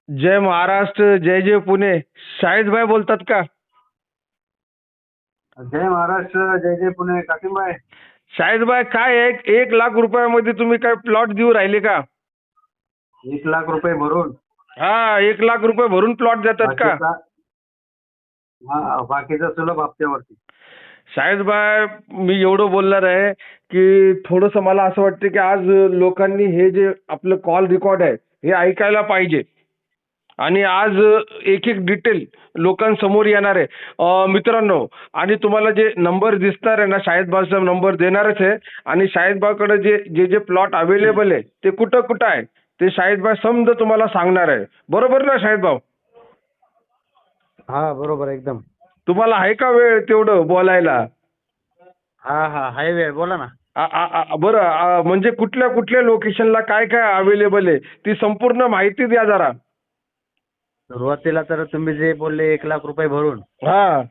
जय महाराष्ट्र, जय जय पुणे. शाहिदभाई बोलतात का? जय महाराष्ट्र, जय जय पुणे. काकीमबाई, शाहिदभाई काय आहे, 1,00,000 रुपयामध्ये तुम्ही काय प्लॉट देऊ राहिले का? 1,00,000 रुपये भरून हा, 1,00,000 रुपये भरून प्लॉट देतात का? बाकीचा बाकीचा सुलभ हप्त्यावरती. शाहिदभाई, मी एवढं बोलणार आहे की थोडंसं मला असं वाटतं की आज लोकांनी हे जे आपलं कॉल रेकॉर्ड आहे हे ऐकायला पाहिजे. आणि आज एक एक डिटेल लोकांसमोर येणार आहे. मित्रांनो, आणि तुम्हाला जे नंबर दिसणार आहे ना, शाहिदबागचा नंबर देणारच आहे. आणि शाहिदबागकडे जे जे जे प्लॉट अवेलेबल आहे ते कुठं कुठं आहे ते शाहिदबाग समजा तुम्हाला सांगणार आहे. बरोबर ना शाहिदभाऊ? हा, बरोबर एकदम. तुम्हाला आहे का वेळ तेवढं बोलायला? हा हा, हाय वेळ, बोला ना. बरं, म्हणजे कुठल्या कुठल्या लोकेशनला काय काय अवेलेबल आहे ती संपूर्ण माहिती द्या जरा. सुरुवातीला तर तुम्ही जे बोलले 1,00,000 रुपये भरून, हा.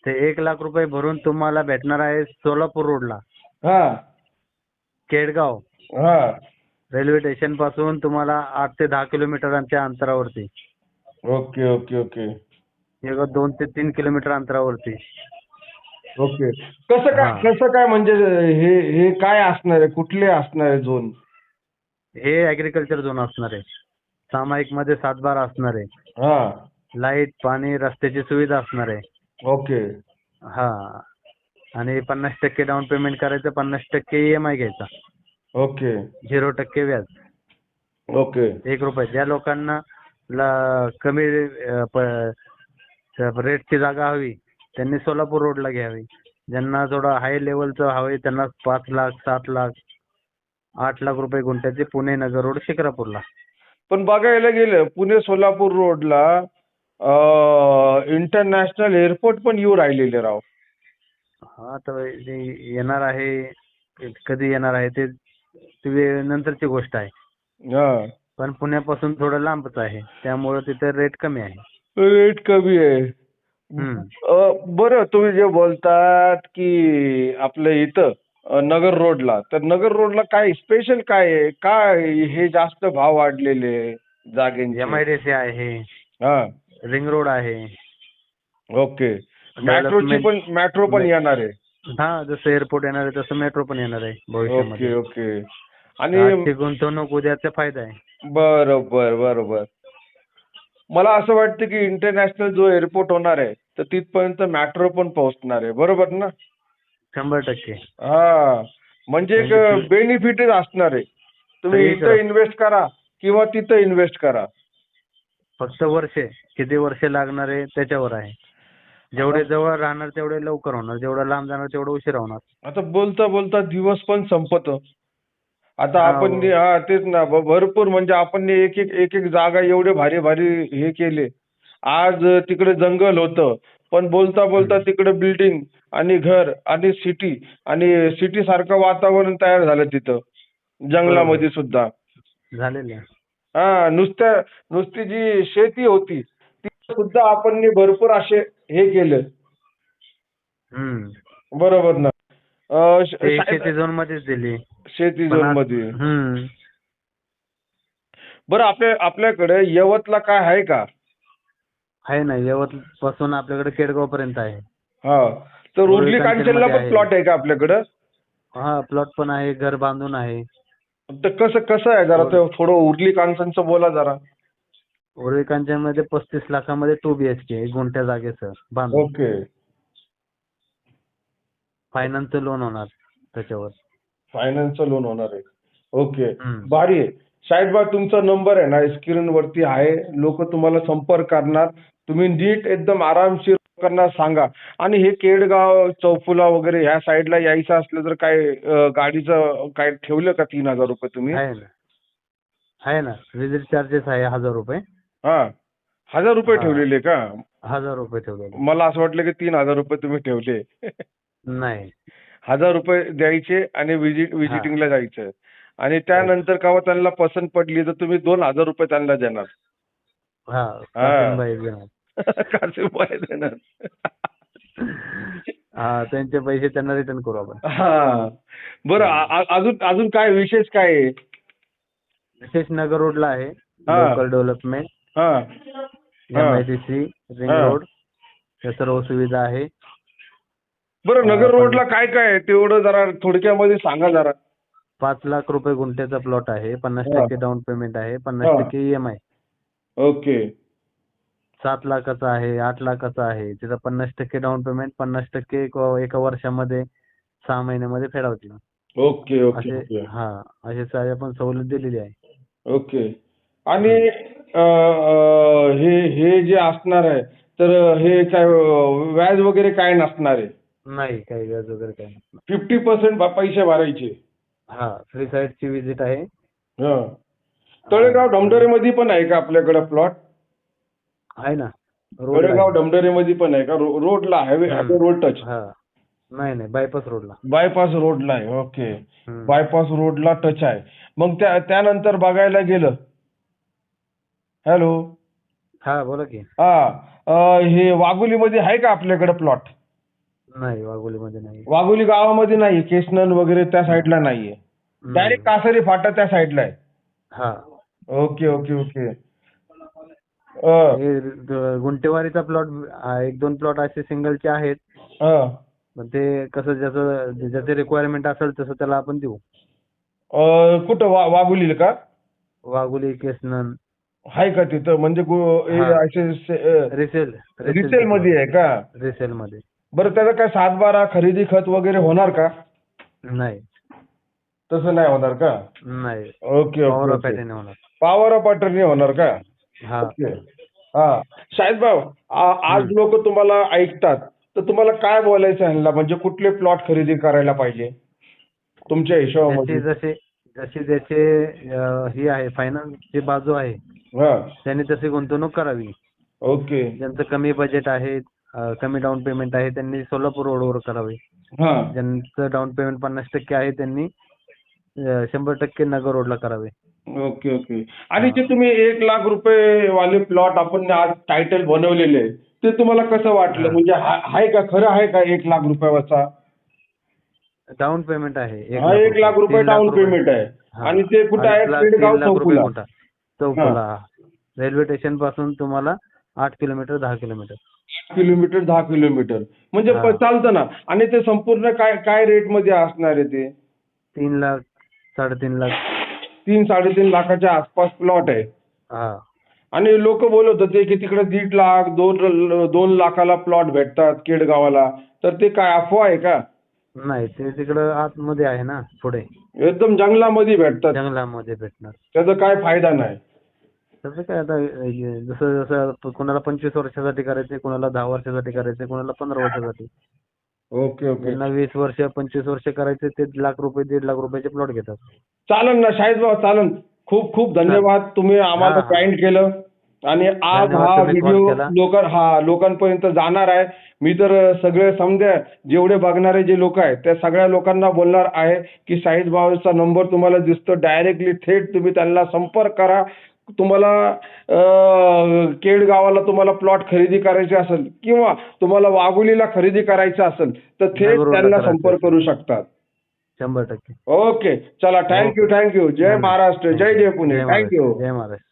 ते 1,00,000 रुपये भरून तुम्हाला भेटणार आहे सोलापूर रोडला, हा. केडगाव हा. रेल्वे स्टेशन पासून तुम्हाला 8 ते 10 किलोमीटरच्या अंतरावरती. ओके ओके ओके हे 2 ते 3 किलोमीटर अंतरावरती. ओके. कसं काय हा, कसं काय म्हणजे हे हे काय असणार आहे, कुठले असणार आहे झोन? हे ऍग्रिकल्चर झोन असणार आहे. सामायिक मध्ये 7/12 असणार आहे. हा. लाईट, पाणी, रस्त्याची सुविधा असणार आहे. ओके हा, आणि 50% डाऊन पेमेंट करायचं, 50% EMI घ्यायचा, ओके 0% व्याज. ओके 1 रुपये. ज्या लोकांना कमी रेटची जागा हवी त्यांनी सोलापूर रोडला घ्यावी. ज्यांना थोडं हाय लेवलचं हवंय त्यांना 5 लाख, 7 लाख, 8 लाख रुपये गुंठ्याचे पुणे नगर रोड शिक्रापूरला. पण बघायला गेलं पुणे सोलापूर रोडला इंटरनॅशनल एअरपोर्ट पण येऊ राहिलेले राव. हा, तर जे येणार आहे, कधी येणार आहे ते ते नंतरची गोष्ट आहे. हा. पण पुण्यापासून थोडं लांबच आहे, त्यामुळे तिथे रेट कमी आहे. रेट कमी आहे. हम्म. बरं, तुम्ही जे बोलतात की आपल्या इथं नगर रोडला, तर नगर रोडला काय स्पेशल काय आहे, काय हे जास्त भाव वाढलेले जागेंचे? MIDC आहे, हा. रिंग रोड आहे, ओके. डेव्हलपमेंट. मेट्रो पण येणार आहे. हा, जसं एअरपोर्ट येणार आहे तसं मेट्रो पण येणार आहे भविष्यामध्ये. Okay okay. आणि आजची गुंतवणूक उद्याचा फायदा आहे. बरोबर बरोबर. मला असं वाटतं की इंटरनॅशनल जो एअरपोर्ट होणार आहे तर तिथपर्यंत मेट्रो पण पोहोचणार आहे. बरोबर ना? 100%. हा. म्हणजे एक म्हणजे बेनिफिटच असणार आहे. तुम्ही इथं सगळीकडे इन्व्हेस्ट करा किंवा तिथं इन्व्हेस्ट करा. फक्त किती वर्ष लागणार आहे त्याच्यावर आहे. आता जेवढे जवळ राहणार तेवढे लवकर होणार, जेवढं लांब जाणार तेवढं उशीर होणार. आता बोलता बोलता दिवस पण संपत. आता हा, आपण तेच ना, भरपूर म्हणजे आपण एक एक एक एक जागा एवढे भारी भारी हे केले. आज तिकडे जंगल होतं, पण बोलता बोलता हम्म. तिकडे बिल्डिंग आणि घर आणि सिटी आणि सिटी सारखं वातावरण तयार झालं तिथं बरोबर जंगलामध्ये सुद्धा. झालेलं आहे. हा, नुसती जी शेती होती ती सुद्धा आपण भरपूर असे हे केलं. हम्म. बरोबर ना? ते शाळेत शेती झोन मध्येच दिली. शेती पण झोन आज मध्ये. हम्म बरं, आपल्याकडे यवतला काय आहे का? आहे ना, यवत पासून आपल्याकडे केडगाव पर्यंत आहे. हा. तर उरुळी उर्ली कांचन कांचनला मध्ये पण आहे. प्लॉट आहे का आपल्याकडं? हा, प्लॉट पण आहे, घर बांधून आहे. तर कसं कसं आहे जरा रोड ते थोडं उर्ली कांचनचं बोला जरा. उरुळी कांचन मध्ये 35 लाखामध्ये 2 BHK, 1 गुंठ्या जागेचं बांधून. ओके. फायनान्सचं लोन होणार त्याच्यावर. फायनान्सचं लोन होणार आहे. ओके. हम्म. भारी आहे. शाहिदबा, तुमचा नंबर आहे ना स्क्रीनवरती आहे. लोक तुम्हाला संपर्क करणार. तुम्ही नीट एकदम आरामशीर लोकांना सांगा. आणि हे केडगाव, चौफुला वगैरे ह्या साईडला यायचं असलं तर काय गाडीचं काय ठेवलं का 3,000 रुपये तुम्ही? आहे ना, आहे ना. विजिट चार्जेस आहे 1,000 रुपये. हा. 1,000 रुपये हा, ठेवलेले का? 1,000 रुपये ठेवलेले. मला असं वाटलं की 3,000 रुपये तुम्ही ठेवले. नाही. 1,000 रुपये द्यायचे आणि हा व्हिजिटिंगला जायचं. आणि राईट. त्यानंतर केव्हा त्यांना पसंत पडली तर तुम्ही 2,000 रुपये त्यांना देणार. हा, हा. कासिमबाई देणार. कासिमबाई देणार. हा, त्यांचे पैसे त्यांना रिटर्न करू आपण. हा. बरं, हम्म. अजून अजून काय विशेष काय आहे? विशेष नगर रोडला आहे, हा. Local development. हा हा MIDC रिंग हा. रोड या सर्व सुविधा आहे. बरं, नगर पण रोडला काय काय आहे तेवढं जरा थोडक्यामध्ये सांगा जरा. 5 लाख रुपये गुंठ्याचा प्लॉट आहे. हा 50% डाऊन पेमेंट आहे. हा. 50% EMI. ओके 7 लाखाचा आहे, 8 लाखाचा आहे. तिथं 50% डाऊन पेमेंट, 50% एका वर्षामध्ये 6 महिन्यामध्ये फेडावं लागतं. ओके ओके असे ओके असे सारी आपण सवलत दिलेली आहे. ओके. आणि हम्म. हे हे जे असणार आहे तर हे काय व्याज वगैरे काय नसणार आहे? नाही काही व्याज वगैरे काही नाही. 50% पैसे भरायचे. फ्री साईटची विजिट आहे. हा. तळेगाव आणि ढमढरेमध्ये पण आहे का आपल्याकडे प्लॉट? आहे ना, रोडला तळेगाव आहे. ढमढरेमध्ये पण आहे का? रोडला हायवे रोड टच? हा नाही बायपास रोडला. बायपास रोडला आहे. ओके. हम्म. बायपास रोडला टच आहे. मग त्यानंतर बघायला गेलं. हॅलो. हा बोला की. हे वाघोलीमध्ये आहे का आपल्याकडे प्लॉट? नाही वाघोलीमध्ये नाही. वाघोली गावामध्ये नाही, केसनन वगैरे त्या साईडला नाहीये. डायरेक्ट नाही. कासारी फाटा त्या साईडला आहे. हा ओके ओके ओके. हे गुंठेवारीचा प्लॉट 1-2 प्लॉट असे सिंगलचे आहेत. पण ते कसं ज्याचे रिक्वायरमेंट असेल तसं त्याला आपण देऊ. कुठं वाघोलीला का? वाघोली, केसनन. आहे का तिथं म्हणजे रिसेल रिसेल मध्ये आहे का? रिसेल मध्ये. बरं, त्याचं काय 7/12 खरेदी खत वगैरे होणार का? नाही तसं नाही होणार का? नाही okay power okay of okay. Attorney होणार. पॉवर ऑफ अटर्नी होणार का? हा ओके. हा. शाहिद भाऊ, आज लोक तुम्हाला ऐकतात तर तुम्हाला काय बोलायचं ह्यांना, म्हणजे कुठले प्लॉट खरेदी करायला पाहिजे तुमच्या हिशोबामध्ये? जशी ज्याचे ही आहे फायनान्सची बाजू आहे हा. त्यांनी तशी गुंतवणूक करावी. ओके. ज्यांचं कमी बजेट आहे, कमी डाऊन पेमेंट आहे, त्यांनी सोलापूर रोडवर करावे. हा. ज्यांचं डाऊन पेमेंट 50% आहे त्यांनी 100% नगर रोडला करावे. Okay okay. आणि जे तुम्ही 1 लाख रुपये वाले प्लॉट आपण आज टायटल बनवलेले ते तुम्हाला कसं वाटलं? म्हणजे आहे का, खरं आहे का 1 लाख रुपयाचा? डाऊन पेमेंट आहे. 1 लाख रुपये 3 लाख डाऊन रुपये. पेमेंट आहे. हा. आणि ते कुठं आहे? 3 पेडगाव लाख रुपये चौफुला. गुंठा. चौफुला. रेल्वे स्टेशन पासून तुम्हाला 8 किलोमीटर 10 किलोमीटर. 8 किलोमीटर 10 किलोमीटर म्हणजे चालतं ना. आणि ते संपूर्ण काय काय रेट मध्ये असणार आहे ते? 3 लाख 3.5 लाख. 3-3.5 लाखाच्या आसपास प्लॉट आहे. हा आणि लोक बोलत होते की तिकडे 1.5 लाख 2 लाखाला प्लॉट भेटतात केडगावाला, तर ते काय अफवा आहे का? नाही ते तिकडं आतमध्ये आहे ना, पुढे एकदम जंगलामध्ये भेटतात. जंगलामध्ये भेटणार. त्याचा काय फायदा नाही. तसं काय आता जसं जसं कोणाला 25 वर्षासाठी करायचे, कोणाला 10 वर्षासाठी करायचे, कोणाला 15 वर्षासाठी. Okay okay. ज्यांना 20 वर्ष 25 वर्ष करायचे ते 1 लाख रुपये 1.5 लाख रुपयाचे प्लॉट घेतात. चालन ना शाहिद भाऊ, चालन. खूप खूप धन्यवाद, तुम्ही आम्हाला जॉईन केलं. आणि आज धन्यवाद, हा तुम्ही कॉल व्हिडिओ केला. लोकांपर्यंत जाणार आहे. मी तर सगळे समजा जेवढे बघणारे जे लोक आहेत त्या सगळ्या लोकांना बोलणार आहे की शाहिद भाऊचा नंबर तुम्हाला दिसतो, डायरेक्टली थेट तुम्ही त्यांना संपर्क करा. तुम्हाला केड गावाला तुम्हाला प्लॉट खरेदी करायचे असेल किंवा तुम्हाला वाघोलीला खरेदी करायचं असेल तर थेट त्यांना संपर्क करू शकतात. 100%. ओके. चला, थँक्यू. जय महाराष्ट्र, जय पुणे. थँक्यू. जय महाराष्ट्र.